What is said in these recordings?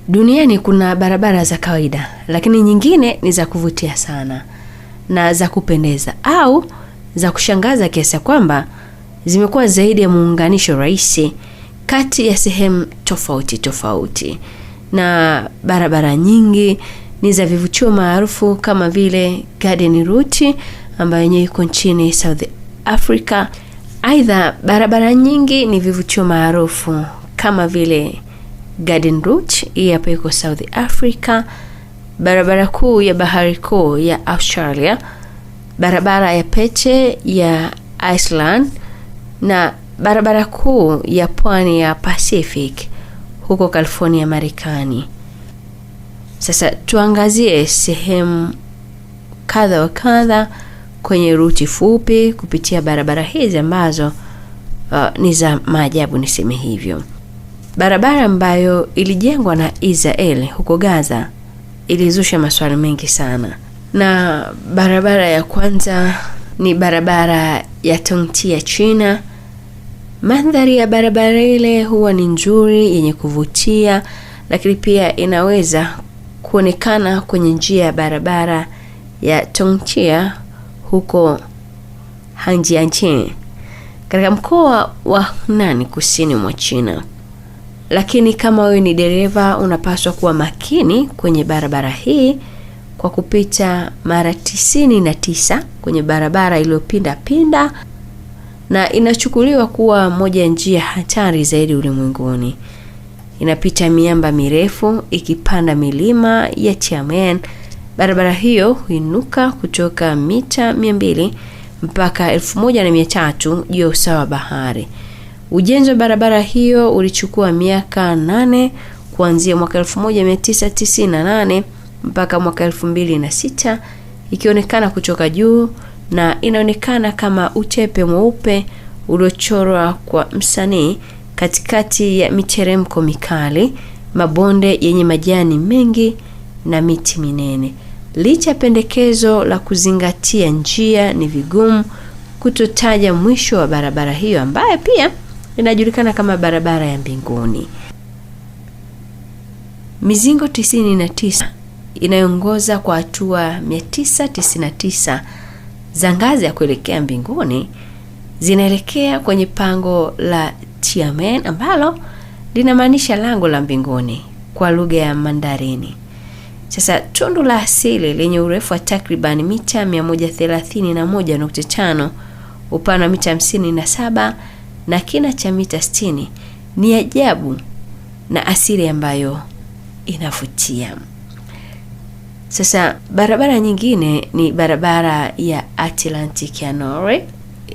Duniani kuna barabara za kawaida, lakini nyingine ni za kuvutia sana na za kupendeza au za kushangaza kiasi kwamba zimekuwa zaidi ya muunganisho rahisi kati ya sehemu tofauti tofauti. Na barabara nyingi ni za vivutio maarufu kama vile Garden Route ambayo yenyewe iko nchini South Africa. Aidha, barabara nyingi ni vivutio maarufu kama vile Garden Route, hii hapa iko South Africa, barabara kuu ya bahari kuu ya Australia, barabara ya Pete ya Iceland na barabara kuu ya pwani ya Pacific huko California, Marekani. Sasa tuangazie sehemu kadha wa kadha kwenye ruti fupi kupitia barabara hizi ambazo ni za maajabu, niseme hivyo. Barabara ambayo ilijengwa na Israel huko Gaza ilizusha maswali mengi sana. Na barabara ya kwanza ni barabara ya Tongji, China. Mandhari ya barabara ile huwa ni nzuri, yenye kuvutia, lakini pia inaweza kuonekana kwenye njia ya barabara ya Tongji huko Hanjiang katika mkoa wa Hunan kusini mwa China. Lakini kama wewe ni dereva, unapaswa kuwa makini kwenye barabara hii kwa kupita mara 99 kwenye barabara iliyopinda pinda, na inachukuliwa kuwa moja ya njia hatari zaidi ulimwenguni. Inapita miamba mirefu ikipanda milima ya Tianmen. Barabara hiyo huinuka kutoka mita 200 mpaka 1300 juu ya usawa wa bahari. Ujenzi wa barabara hiyo ulichukua miaka 8 kuanzia mwaka 1998 mpaka mwaka 2006, ikionekana kutoka juu na inaonekana kama utepe mweupe uliochorwa kwa msanii katikati ya miteremko mikali, mabonde yenye majani mengi na miti minene. Licha pendekezo la kuzingatia njia, ni vigumu kutotaja mwisho wa barabara hiyo ambayo pia inajulikana kama barabara ya mbinguni. Mizingo 99 inayoongoza kwa hatua 999 za ngazi ya kuelekea mbinguni zinaelekea kwenye pango la Tianmen ambalo linamaanisha lango la mbinguni kwa lugha ya Mandarini. Sasa tundu la asili lenye urefu wa takriban mita 131.5, upana mita 57 na kina cha mita 60 ni ajabu na asili ambayo inavutia. Sasa barabara nyingine ni barabara ya Atlantic ya Norway.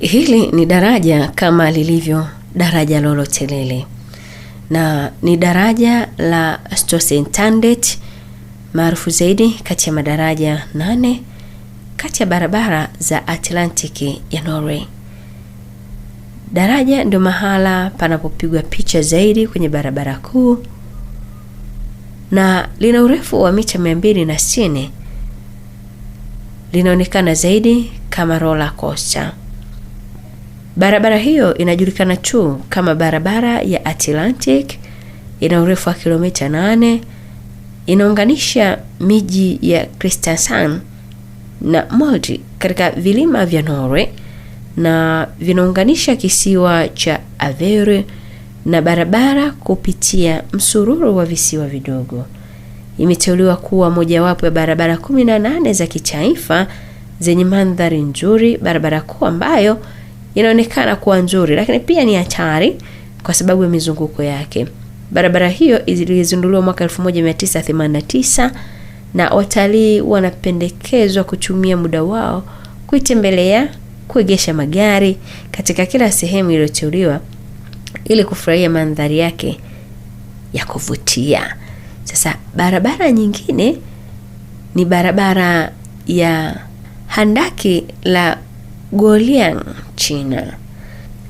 Hili ni daraja kama lilivyo daraja lolote lile, na ni daraja la Storsentandet, maarufu zaidi kati ya madaraja 8 kati ya barabara za Atlantic ya Norway. Daraja ndio mahala panapopigwa picha zaidi kwenye barabara kuu na lina urefu wa mita 260. Linaonekana zaidi kama roller coaster. Barabara hiyo inajulikana tu kama barabara ya Atlantic, ina urefu wa kilomita 8. Inaunganisha miji ya Kristiansand na Molde katika vilima vya Norway na vinaunganisha kisiwa cha Avery na barabara kupitia msururu wa visiwa vidogo. Imeteuliwa kuwa mojawapo ya barabara 18 za kitaifa zenye mandhari nzuri, barabara kuu ambayo inaonekana kuwa nzuri lakini pia ni hatari kwa sababu ya mizunguko yake. Barabara hiyo ilizinduliwa mwaka 1989 na watalii wanapendekezwa kutumia muda wao kuitembelea, kuegesha magari katika kila sehemu iliyoteuliwa ili kufurahia mandhari yake ya kuvutia. Sasa barabara nyingine ni barabara ya handaki la Guoliang, China.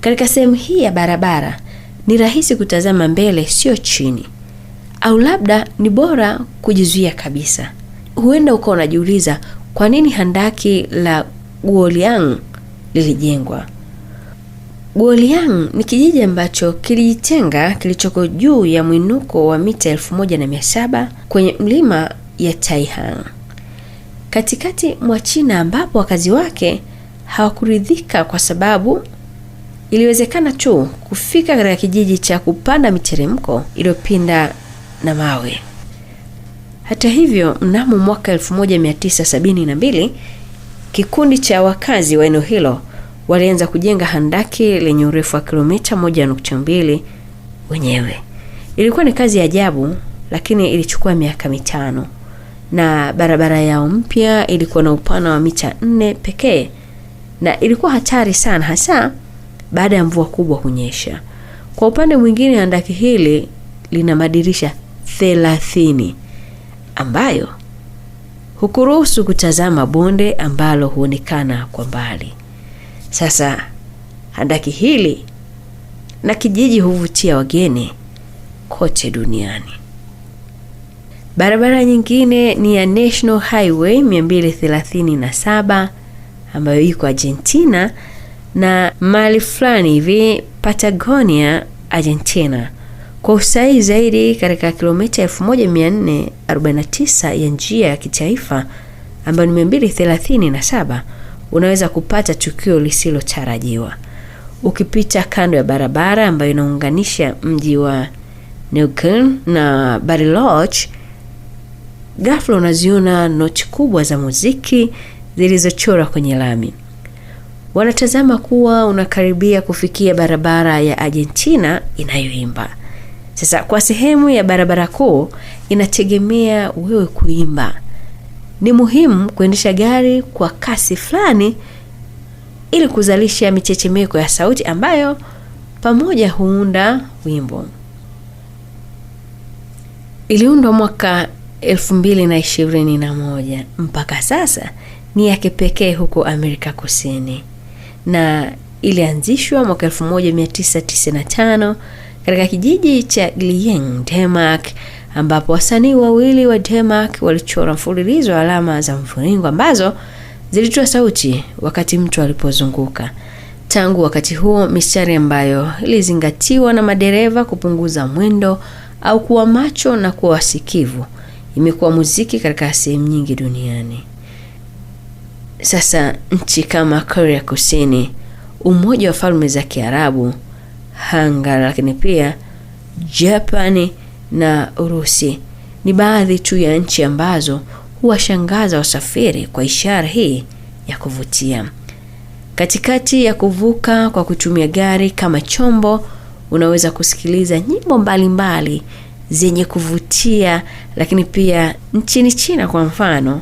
Katika sehemu hii ya barabara ni rahisi kutazama mbele, sio chini, au labda ni bora kujizuia kabisa. Huenda uko unajiuliza kwa nini handaki la Guoliang lilijengwa. Guoliang ni kijiji ambacho kilijitenga kilichoko juu ya mwinuko wa mita 1700 kwenye mlima ya Taihang katikati mwa China, ambapo wakazi wake hawakuridhika kwa sababu iliwezekana tu kufika katika kijiji cha kupanda miteremko iliyopinda na mawe. Hata hivyo, mnamo mwaka 1972 kikundi cha wakazi wa eneo hilo walianza kujenga handaki lenye urefu wa kilomita 1.2 wenyewe. Ilikuwa ni kazi ya ajabu, lakini ilichukua miaka 5, na barabara yao mpya ilikuwa na upana wa mita 4 pekee, na ilikuwa hatari sana, hasa baada ya mvua kubwa kunyesha. Kwa upande mwingine, handaki hili lina madirisha 30 ambayo hukuruhusu kutazama bonde ambalo huonekana kwa mbali. Sasa handaki hili na kijiji huvutia wageni kote duniani. Barabara nyingine ni ya National Highway 237 ambayo iko Argentina na mahali fulani hivi Patagonia, Argentina, kwa usahihi zaidi katika kilomita 1449 ya njia ya kitaifa ambayo ni 237. Unaweza kupata tukio lisilotarajiwa. Ukipita kando ya barabara ambayo inaunganisha mji wa Neukölln na Bariloche, ghafla unaziona noti kubwa za muziki zilizochorwa kwenye lami. Wanatazama kuwa unakaribia kufikia barabara ya Argentina inayoimba. Sasa kwa sehemu ya barabara kuu inategemea wewe kuimba. Ni muhimu kuendesha gari kwa kasi fulani ili kuzalisha michechemeko ya sauti ambayo pamoja huunda wimbo. Iliundwa mwaka 2021. Mpaka sasa ni ya kipekee huko Amerika Kusini, na ilianzishwa mwaka 1995 katika kijiji cha Glyeng, Denmark, ambapo wasanii wawili wa Denmark walichora mfululizo wa alama za mviringo ambazo zilitoa sauti wakati mtu alipozunguka. Tangu wakati huo, mistari ambayo ilizingatiwa na madereva kupunguza mwendo au kuwa macho na kuwa wasikivu imekuwa muziki katika sehemu nyingi duniani. Sasa nchi kama Korea Kusini, Umoja wa Falme za Kiarabu, Hungary, lakini pia Japani na Urusi ni baadhi tu ya nchi ambazo huwashangaza wasafiri kwa ishara hii ya kuvutia. Katikati ya kuvuka kwa kutumia gari kama chombo, unaweza kusikiliza nyimbo mbalimbali zenye kuvutia. Lakini pia nchini China kwa mfano,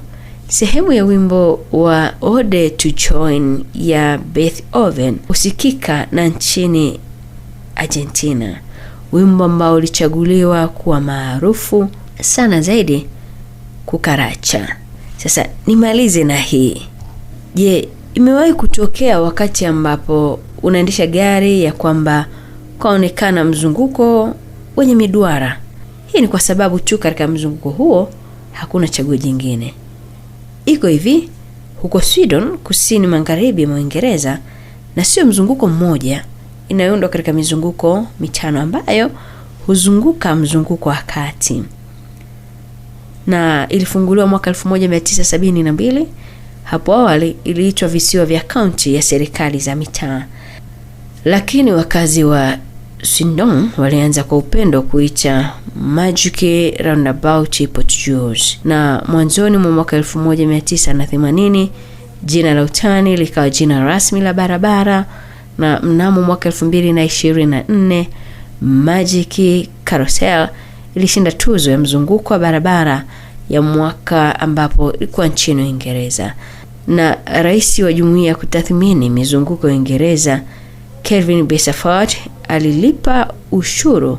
sehemu ya wimbo wa Ode to Joy ya Beethoven usikika, na nchini Argentina wimbo ambao ulichaguliwa kuwa maarufu sana zaidi, Kukaracha. Sasa nimalize na hii. Je, imewahi kutokea wakati ambapo unaendesha gari ya kwamba kaonekana mzunguko wenye miduara? Hii ni kwa sababu tu katika mzunguko huo hakuna chaguo jingine. Iko hivi, huko Sweden, kusini magharibi mwa Uingereza, na sio mzunguko mmoja, inayoundwa katika mizunguko 5 ambayo huzunguka mzunguko wa kati, na ilifunguliwa mwaka 1972. Hapo awali iliitwa visiwa vya kaunti ya serikali za mitaa, lakini wakazi wa Swindon walianza kwa upendo kuita Magic Roundabout Port George, na mwanzoni mwa mwaka 1980 jina la utani likawa jina rasmi la barabara, na mnamo mwaka 2024 Magic Carousel ilishinda tuzo ya mzunguko wa barabara ya mwaka ambapo ilikuwa nchini Uingereza, na rais wa jumuiya ya kutathmini mizunguko ya Uingereza Kelvin Besafort alilipa ushuru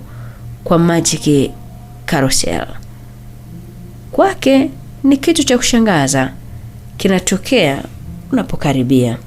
kwa Magic Carousel. Kwake ni kitu cha kushangaza kinatokea unapokaribia.